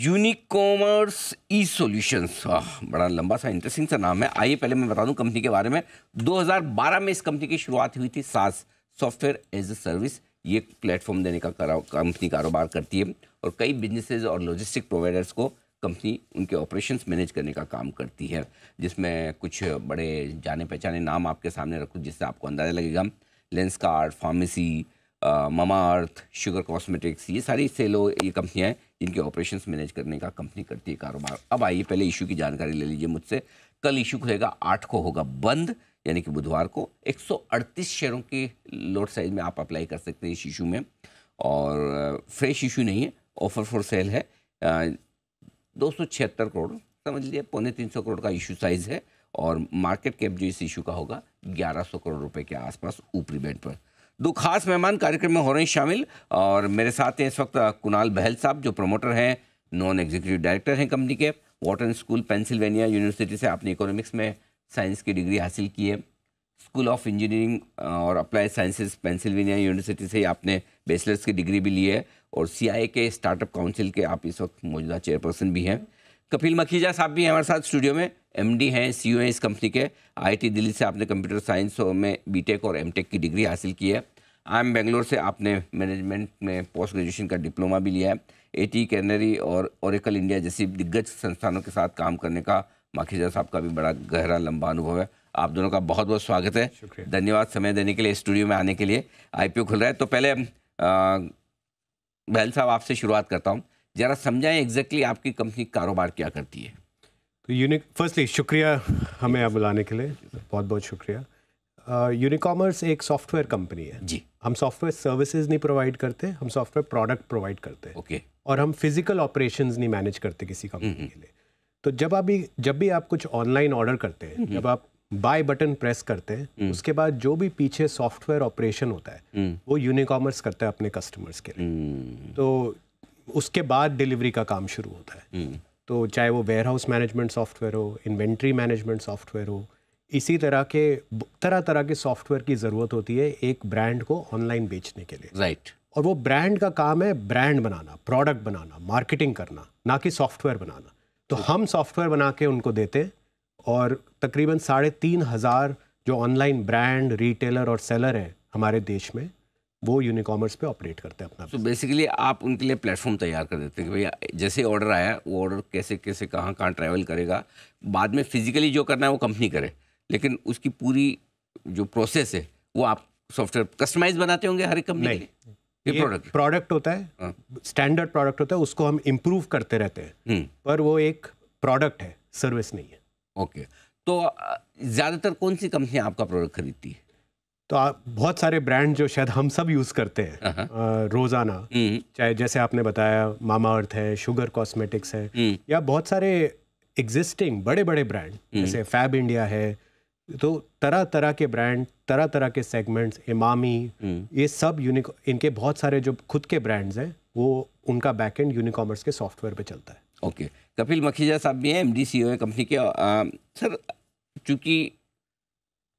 Unicommerce e solutions, बड़ा लंबा सा इंटरेस्टिंग सा नाम है। आइए पहले मैं बता दूं कंपनी के बारे में। 2012 में इस कंपनी की शुरुआत हुई थी। सास सॉफ्टवेयर एज ए सर्विस ये प्लेटफॉर्म देने का कंपनी कारोबार करती है और कई बिजनेसेस और लॉजिस्टिक प्रोवाइडर्स को कंपनी उनके ऑपरेशंस मैनेज करने का काम करती है, जिसमें कुछ बड़े जाने पहचाने नाम आपके सामने रखूँ जिससे आपको अंदाज़ा लगेगा। लेंसकार्ट, फार्मेसी, मामा अर्थ, शुगर कॉस्मेटिक्स, ये सारी सेलो ये कंपनियाँ हैं जिनके ऑपरेशंस मैनेज करने का कंपनी करती है कारोबार। अब आइए पहले इशू की जानकारी ले लीजिए मुझसे। कल इशू खुलेगा, 8 को होगा बंद, यानी कि बुधवार को। 138 शेयरों के लॉट साइज में आप अप्लाई कर सकते हैं इस इशू में, और फ्रेश इशू नहीं है, ऑफर फॉर सेल है। 276 करोड़ समझ लीजिए, 250 करोड़ का इशू साइज है, और मार्केट कैप जो इस इशू का होगा 1100 करोड़ रुपए के आसपास ऊपरी बैंड पर। दो खास मेहमान कार्यक्रम में हो रहे हैं शामिल, और मेरे साथ हैं इस वक्त कुणाल बहल साहब जो प्रमोटर हैं, नॉन एग्जीक्यूटिव डायरेक्टर हैं कंपनी के। वॉटन स्कूल पेंसिल्वेनिया यूनिवर्सिटी से आपने इकोनॉमिक्स में साइंस की डिग्री हासिल की है। स्कूल ऑफ इंजीनियरिंग और अप्लाइड साइंसेज पेंसिल्वेनिया यूनिवर्सिटी से आपने बैचलर्स की डिग्री भी ली है, और CII के स्टार्टअप काउंसिल के आप इस वक्त मौजूदा चेयरपर्सन भी हैं। कपिल मखीजा साहब भी हैं हमारे साथ स्टूडियो में, MD हैं, CEO हैं इस कंपनी के। IIT दिल्ली से आपने कंप्यूटर साइंस में BTech और MTech की डिग्री हासिल की है। IIM बेंगलोर से आपने मैनेजमेंट में पोस्ट ग्रेजुएशन का डिप्लोमा भी लिया है। AT कैनरी और ओरेकल इंडिया जैसी दिग्गज संस्थानों के साथ काम करने का मखीजा साहब का भी बड़ा गहरा लंबा अनुभव है। आप दोनों का बहुत बहुत स्वागत है, धन्यवाद समय देने के लिए, स्टूडियो में आने के लिए। IPO खुल रहा है, तो पहले बहल साहब आपसे शुरुआत करता हूँ, जरा समझाएं एग्जैक्टली आपकी कंपनी कारोबार क्या करती है। तो फर्स्टली शुक्रिया हमें यहाँ बुलाने के लिए, बहुत बहुत शुक्रिया। यूनिकॉमर्स एक सॉफ्टवेयर कंपनी है जी। हम सॉफ्टवेयर सर्विसेज नहीं प्रोवाइड करते, हम सॉफ्टवेयर प्रोडक्ट प्रोवाइड करते हैं। ओके। और हम फिजिकल ऑपरेशंस नहीं मैनेज करते किसी कंपनी के लिए। तो जब भी आप कुछ ऑनलाइन ऑर्डर करते हैं, जब आप बाय बटन प्रेस करते हैं, उसके बाद जो भी पीछे सॉफ्टवेयर ऑपरेशन होता है वो यूनिकॉमर्स करता है अपने कस्टमर्स के लिए। तो उसके बाद डिलीवरी का काम शुरू होता है। तो चाहे वो वेयर हाउस मैनेजमेंट सॉफ्टवेयर हो, इन्वेंट्री मैनेजमेंट सॉफ्टवेयर हो, इसी तरह के सॉफ्टवेयर की ज़रूरत होती है एक ब्रांड को ऑनलाइन बेचने के लिए। राइट। और वो ब्रांड का काम है ब्रांड बनाना, प्रोडक्ट बनाना, मार्केटिंग करना, ना कि सॉफ्टवेयर बनाना। तो हम सॉफ्टवेयर बना के उनको देते हैं, और तकरीबन 3,500 जो ऑनलाइन ब्रांड, रिटेलर और सेलर हैं हमारे देश में, वो यूनिकॉमर्स पे ऑपरेट करते हैं अपना। तो बेसिकली आप उनके लिए प्लेटफॉर्म तैयार कर देते हैं कि भैया जैसे ऑर्डर आया, वो ऑर्डर कैसे कैसे कहाँ कहाँ ट्रैवल करेगा, बाद में फिजिकली जो करना है वो कंपनी करे, लेकिन उसकी पूरी जो प्रोसेस है वो आप सॉफ्टवेयर कस्टमाइज बनाते होंगे हर एक कंपनी के लिए। ये प्रोडक्ट होता है, स्टैंडर्ड प्रोडक्ट होता है, उसको हम इम्प्रूव करते रहते हैं, पर वो एक प्रोडक्ट है, सर्विस नहीं है। ओके। तो ज़्यादातर कौन सी कंपनियां आपका प्रोडक्ट खरीदती है? तो आप बहुत सारे ब्रांड जो शायद हम सब यूज़ करते हैं रोज़ाना, चाहे जैसे आपने बताया मामा अर्थ है, शुगर कॉस्मेटिक्स है, या बहुत सारे एग्जिस्टिंग बड़े बड़े ब्रांड जैसे फैब इंडिया है। तो तरह तरह के ब्रांड, तरह तरह के सेगमेंट्स, इमामी, ये सब इनके बहुत सारे जो खुद के ब्रांड्स हैं, वो उनका बैकएंड यूनिकॉमर्स के सॉफ्टवेयर पे चलता है। ओके। कपिल मखीजा साहब भी हैं, MD CEO है कंपनी के। सर, चूँकि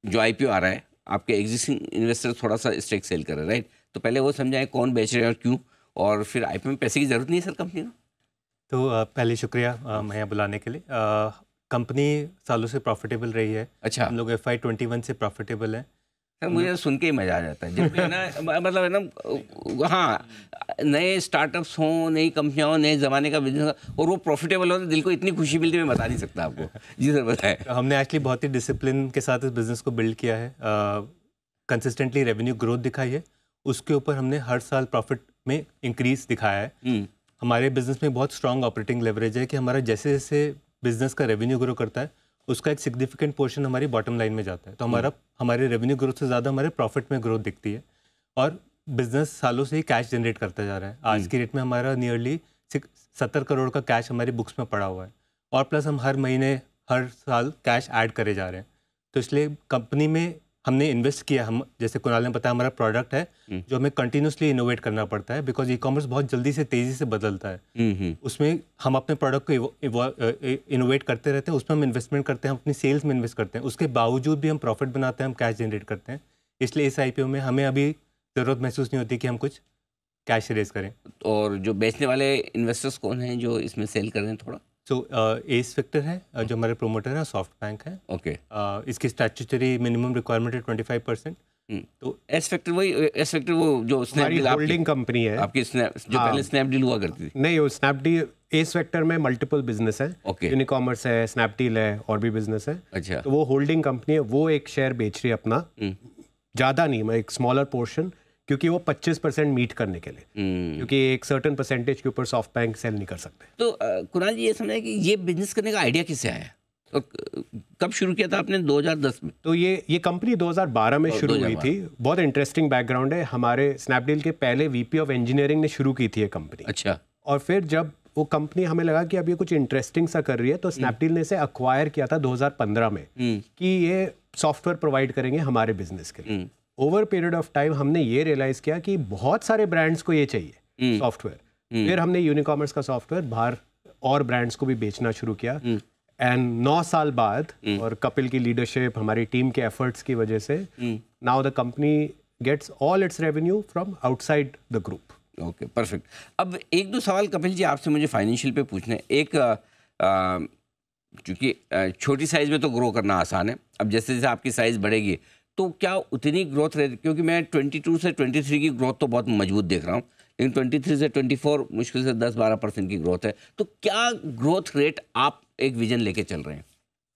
जो IPO आ रहा है, आपके एग्जिस्टिंग इन्वेस्टर थोड़ा सा स्टेक सेल कर रहे हैं, राइट? तो पहले वो समझाएं कौन बेच रहे हैं और क्यों, और फिर IPO में पैसे की ज़रूरत नहीं है सर कंपनी को? तो पहले शुक्रिया मैं यहाँ बुलाने के लिए। कंपनी सालों से प्रॉफिटेबल रही है। अच्छा। हम लोग FY21 से प्रॉफिटेबल हैं। सर मुझे सुन के ही मज़ा आ जाता है जब भी है ना, मतलब है ना, हाँ, नए स्टार्टअप्स हों, नई कंपनियाँ हों, नए ज़माने का बिजनेस, और वो प्रॉफिटेबल हो तो दिल को इतनी खुशी मिलती है, मैं बता नहीं सकता आपको। जी सर बताएं। हमने एक्चुअली बहुत ही डिसिप्लिन के साथ इस बिज़नेस को बिल्ड किया है, कंसिस्टेंटली रेवेन्यू ग्रोथ दिखाई है, उसके ऊपर हमने हर साल प्रॉफिट में इंक्रीज दिखाया है। हमारे बिजनेस में बहुत स्ट्रॉन्ग ऑपरेटिंग लेवरेज है कि हमारा जैसे जैसे बिजनेस का रेवेन्यू ग्रो करता है, उसका एक सिग्निफिकेंट पोर्शन हमारी बॉटम लाइन में जाता है। तो हमारे रेवेन्यू ग्रोथ से ज़्यादा हमारे प्रॉफिट में ग्रोथ दिखती है, और बिजनेस सालों से ही कैश जनरेट करता जा रहा है। आज की डेट में हमारा नियरली 70 करोड़ का कैश हमारी बुक्स में पड़ा हुआ है, और प्लस हम हर महीने हर साल कैश ऐड करे जा रहे हैं। तो इसलिए कंपनी में हमने इन्वेस्ट किया। हम जैसे कुणाल ने बताया, हमारा प्रोडक्ट है जो हमें कंटिन्यूसली इनोवेट करना पड़ता है, बिकॉज ई-कॉमर्स बहुत जल्दी से तेज़ी से बदलता है। उसमें हम अपने प्रोडक्ट को इनोवेट करते रहते हैं, उसमें हम इन्वेस्टमेंट करते हैं, हम अपनी सेल्स में इन्वेस्ट करते हैं, उसके बावजूद भी हम प्रॉफिट बनाते हैं, हम कैश जनरेट करते हैं। इसलिए इस IPO में हमें अभी ज़रूरत महसूस नहीं होती कि हम कुछ कैश रेज करें। और जो बेचने वाले इन्वेस्टर्स कौन हैं जो इसमें सेल कर रहे हैं थोड़ा? सो एस वेक्टर है जो हमारे प्रोमोटर है, सॉफ्ट बैंक है। ओके। इसकी स्टैट्यूटरी मिनिमम रिक्वायरमेंट है 25%। तो एस फैक्टर वो जो हमारी स्नैपडील होल्डिंग कंपनी है आपकी जो पहले स्नैपडील हुआ करती थी। नहीं, वो स्नैपडील एस वेक्टर में मल्टीपल बिजनेस है। Okay. यूनिकॉमर्स है, स्नैपडील है, और भी बिजनेस है। अच्छा। तो वो होल्डिंग कंपनी है, वो एक शेयर बेच रही है अपना, ज़्यादा नहीं, मैं एक स्मॉलर पोर्शन, क्योंकि वो 25% मीट करने के लिए, क्योंकि एक सर्टेन परसेंटेज के ऊपर सॉफ्ट बैंक सेल नहीं कर सकते। तो कुणाल जी, ये समझे कि ये बिजनेस करने का आइडिया किससे आया? तो कब शुरू किया था आपने? 2010 में? तो ये कंपनी 2012 में शुरू हुई 2012। थी। बहुत इंटरेस्टिंग बैकग्राउंड है। हमारे स्नैपडील के पहले वीपी ऑफ इंजीनियरिंग ने शुरू की थी ये कंपनी। अच्छा। और फिर जब वो कंपनी, हमें लगा कि अब ये कुछ इंटरेस्टिंग सा कर रही है, तो स्नैपडील ने इसे अक्वायर किया था 2015 में कि ये सॉफ्टवेयर प्रोवाइड करेंगे हमारे बिजनेस के लिए। ओवर पीरियड ऑफ टाइम हमने ये रियलाइज किया कि बहुत सारे ब्रांड्स को ये चाहिए सॉफ्टवेयर। फिर हमने यूनिकॉमर्स का सॉफ्टवेयर बाहर और ब्रांड्स को भी बेचना शुरू किया। एंड 9 साल बाद, और कपिल की लीडरशिप, हमारी टीम के एफर्ट्स की वजह से, now the company gets all its revenue from outside the group. Okay, perfect. अब एक दो सवाल कपिल जी आपसे मुझे फाइनेंशियल पे पूछने। एक, चूँकि छोटी साइज़ में तो ग्रो करना आसान है, अब जैसे जैसे आपकी साइज़ बढ़ेगी तो क्या उतनी ग्रोथ रेट, क्योंकि मैं 22 से 23 की ग्रोथ तो बहुत मजबूत देख रहा हूँ, लेकिन 23 से 24 मुश्किल से 10-12% की ग्रोथ है, तो क्या ग्रोथ रेट आप एक विजन लेके चल रहे हैं?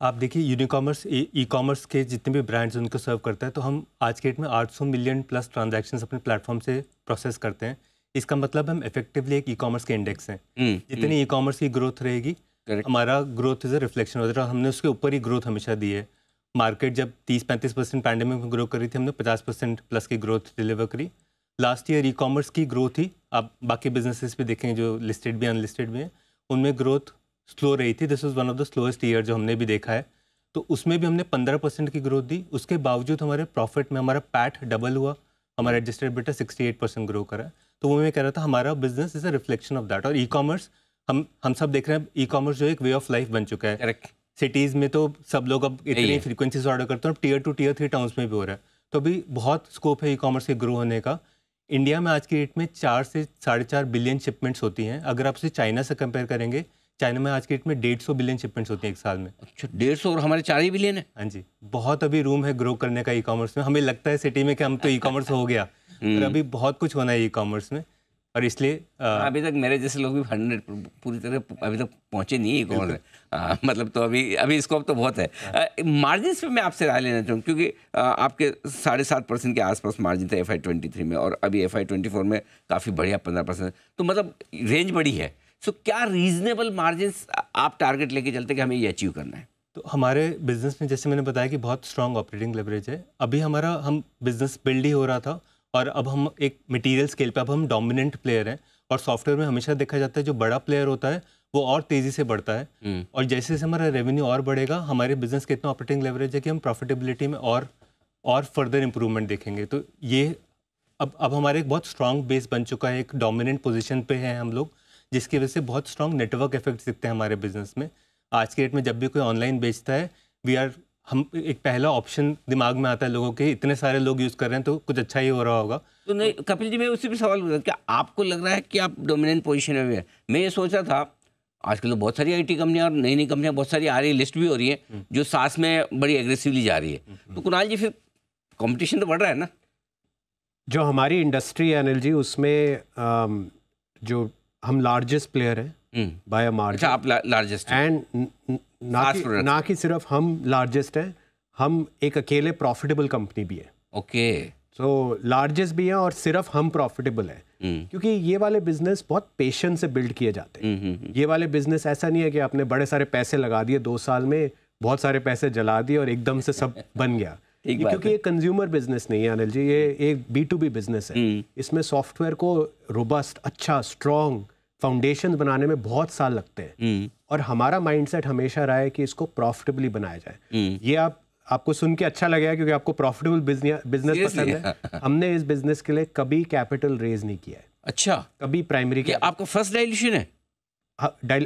आप देखिए, यूनिकॉमर्स ई कॉमर्स के जितने भी ब्रांड्स उनको सर्व करता है, तो हम आज के डेट में 800 मिलियन प्लस ट्रांजैक्शंस अपने प्लेटफॉर्म से प्रोसेस करते हैं। इसका मतलब हम इफेक्टिवली एक ई कॉमर्स के इंडेक्स हैं। जितनी ई कॉमर्स की ग्रोथ रहेगी, हमारा ग्रोथ इज अ रिफ्लेक्शन हो रहा है। हमने उसके ऊपर ही ग्रोथ हमेशा दी है। मार्केट जब 30-35% पैंडेमिक में ग्रो करी थी, हमने 50% प्लस की ग्रोथ डिलीवर करी। लास्ट ईयर ई कॉमर्स की ग्रोथ ही, आप बाकी बिजनेसेस भी देखेंगे जो लिस्टेड भी अनलिस्टेड भी हैं, उनमें ग्रोथ स्लो रही थी। This is one of the slowest year जो हमने भी देखा है। तो उसमें भी हमने 15% की ग्रोथ दी। उसके बावजूद हमारे प्रॉफिट में हमारा पैट डबल हुआ, हमारा एडजस्टेड बेटा 68% ग्रो करा। तो वो मैं कह रहा था, हमारा business is a reflection of that. और ई कॉमर्स, हम सब देख रहे हैं, ई कॉमर्स जो एक वे ऑफ लाइफ बन चुका है। करेक्ट। सिटीज़ में तो सब लोग अब इतनी फ्रीक्वेंसी से ऑर्डर करते हैं, टीयर 2 टीयर 3 टाउन्स में भी हो रहा है। तो अभी बहुत स्कोप है ई कॉमर्स के ग्रो होने का। इंडिया में आज की डेट में 4 से 4.5 बिलियन शिपमेंट्स होती हैं। अगर आप उसे चाइना से कंपेयर करेंगे, चाइना में आज की डेट में 150 बिलियन शिपमेंट्स होती हैं एक साल में। अच्छा, 150 और हमारे 4 ही बिलियन है? हाँ जी, बहुत अभी रूम है ग्रो करने का ई कॉमर्स में। हमें लगता है सिटी में कि हम तो ई कॉमर्स हो गया, पर अभी बहुत कुछ होना है ई कॉमर्स में। और इसलिए अभी तक मेरे जैसे लोग भी 100 पूरी तरह अभी तक पहुंचे नहीं है कौन है, मतलब तो अभी स्कोप तो बहुत है। मार्जिन्स पे मैं आपसे राय लेना चाहूँ, क्योंकि आपके 7.5% के आसपास मार्जिन थे FY23 में, और अभी FY24 में काफ़ी बढ़िया 15%, तो मतलब रेंज बड़ी है। सो क्या रीजनेबल मार्जिन्स आप टारगेट लेके चलते कि हमें ये अचीव करना है? तो हमारे बिजनेस में, जैसे मैंने बताया, कि बहुत स्ट्रांग ऑपरेटिंग लेवरेज है। अभी हम बिजनेस बिल्ड ही हो रहा था, और अब हम एक मटेरियल स्केल पे, अब हम डोमिनेंट प्लेयर हैं। और सॉफ्टवेयर में हमेशा देखा जाता है जो बड़ा प्लेयर होता है वो और तेज़ी से बढ़ता है। और जैसे जैसे हमारा रेवेन्यू और बढ़ेगा, हमारे बिजनेस के इतना ऑपरेटिंग लेवरेज है कि हम प्रॉफिटेबिलिटी में और फर्दर इंप्रूवमेंट देखेंगे। तो ये अब हमारे एक बहुत स्ट्रांग बेस बन चुका है, एक डोमिनेंट पोजीशन पे हैं हम लोग, जिसकी वजह से बहुत स्ट्रांग नेटवर्क इफेक्ट्स दिखते हैं हमारे बिजनेस में। आज के डेट में जब भी कोई ऑनलाइन बेचता है, हम एक पहला ऑप्शन दिमाग में आता है लोगों के, इतने सारे लोग यूज़ कर रहे हैं तो कुछ अच्छा ही हो रहा होगा। तो नहीं कपिल जी, मैं उससे भी सवाल करूँ, क्या आपको लग रहा है कि आप डोमिनेंट पोजीशन में भी है? मैं ये सोच रहा था, आजकल तो बहुत सारी IT कंपनियां और नई नई कंपनियां बहुत सारी आ रही है, लिस्ट भी हो रही है, जो सास में बड़ी एग्रेसिवली जा रही है। तो कुणाल जी, फिर कंपटीशन तो बढ़ रहा है ना? जो हमारी इंडस्ट्री है अनिल जी, उसमें जो हम लार्जेस्ट प्लेयर हैं बाय अ मार्जिन। अच्छा, आप लार्जेस्ट एंड ना कि सिर्फ हम लार्जेस्ट हैं, हम एक अकेले प्रॉफिटेबल कंपनी भी है। ओके, सो लार्जेस्ट भी हैं और सिर्फ हम प्रॉफिटेबल हैं, क्योंकि ये वाले बिजनेस बहुत पेशेंस से बिल्ड किए जाते हैं। ये वाले बिजनेस ऐसा नहीं है कि आपने बड़े सारे पैसे लगा दिए, 2 साल में बहुत सारे पैसे जला दिए और एकदम से सब बन गया। क्योंकि ये कंज्यूमर बिजनेस नहीं है अनिल जी, ये एक B2B बिजनेस है। इसमें सॉफ्टवेयर को रोबस्ट, अच्छा, स्ट्रॉन्ग फाउंडेशन बनाने में बहुत साल लगते हैं, और हमारा माइंडसेट हमेशा रहा है कि इसको प्रॉफिटेबली बनाया जाए। ये आपको सुन के अच्छा लगेगा क्योंकि आपको प्रॉफिटेबल बिजनेस पसंद है। हमने इस बिजनेस के लिए कभी कैपिटल रेज नहीं किया है। अच्छा, कभी प्राइमरी। आपका फर्स्ट डाइल्यूशन है?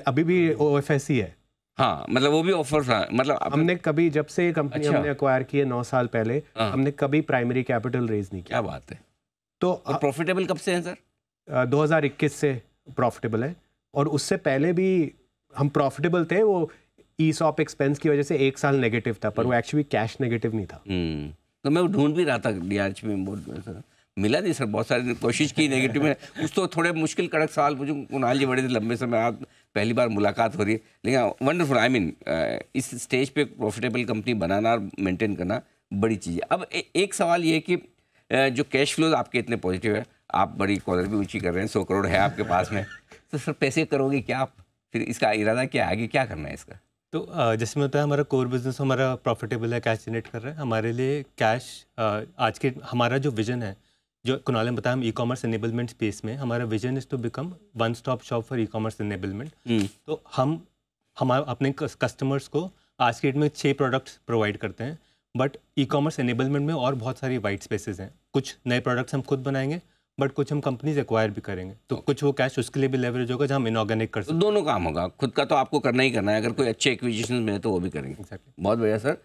अभी भी OFS ही है। हाँ, मतलब वो भी ऑफर था, मतलब हमने कभी, जब से ये कंपनी हमने अक्वायर की है 9 साल पहले, हमने कभी प्राइमरी कैपिटल रेज नहीं किया। क्या बात है। तो प्रॉफिटेबल कब से हैं सर? 2021 से प्रॉफिटेबल है, और उससे पहले भी हम प्रॉफिटेबल थे। वो ईसॉप एक्सपेंस की वजह से 1 साल नेगेटिव था, पर वो एक्चुअली कैश नेगेटिव नहीं था। तो मैं वो ढूंढ भी रहा था डीआरएच में, बहुत मिला नहीं सर। बहुत सारी कोशिश की नेगेटिव में, कुछ तो थोड़े मुश्किल कड़क सवाल पूछूं। कुणाल जी बड़े थे, लंबे समय आज पहली बार मुलाकात हो रही है, लेकिन वंडरफुल। आई मीन इस स्टेज पे प्रॉफिटेबल कंपनी बनाना और मेंटेन करना बड़ी चीज़ है। अब एक सवाल ये है कि जो कैश फ्लोज आपके इतने पॉजिटिव है, आप बड़ी कॉलर भी ऊँची कर रहे हैं, 100 करोड़ है आपके पास में, तो सर पैसे करोगे क्या आप? फिर इसका इरादा क्या है, आगे क्या करना है इसका? तो जैसे मैं बताया, हमारा कोर बिजनेस हमारा प्रॉफिटेबल है, कैश जनरेट कर रहा है। हमारे लिए कैश आज के हमारा जो विजन है, जो कुणाल ने बताया, हम ई कॉमर्स एनेबलमेंट स्पेस में, हमारा vision is to become one stop shop for e commerce enablement. तो हम अपने कस्टमर्स को आज के डेट में 6 प्रोडक्ट्स प्रोवाइड करते हैं, बट ई कॉमर्स एनेबलमेंट में और बहुत सारी वाइट स्पेसेस हैं। कुछ नए प्रोडक्ट्स हम खुद बनाएंगे, बट कुछ हम कंपनीज एक्वायर भी करेंगे, तो कुछ वो कैश उसके लिए भी लेवरेज होगा, जहाँ हम इनऑर्गेनिक कर सकते हैं। दोनों काम होगा, खुद का तो आपको करना ही करना है, अगर कोई अच्छे एक्विजिशन में है तो वो भी करेंगे। Exactly. बहुत बढ़िया सर।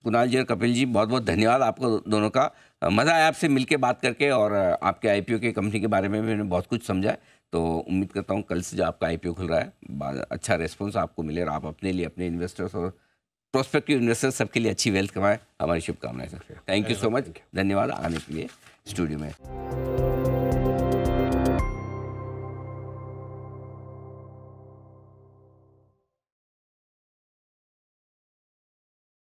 कुणाल जी और कपिल जी, बहुत बहुत धन्यवाद आपको दोनों का। मज़ा आया आपसे मिलके बात करके, और आपके आईपीओ की कंपनी के बारे में भी मैंने बहुत कुछ समझा है। तो उम्मीद करता हूँ कल से जो आपका आईपीओ खुल रहा है, अच्छा रेस्पॉन्स आपको मिले, और आप अपने लिए, अपने इन्वेस्टर्स और प्रोस्पेक्टिव इन्वेस्टर्स सबके लिए अच्छी वेल्थ कमाएं। हमारी शुभकामनाएं sir. Thank you so much, धन्यवाद आने के लिए स्टूडियो में।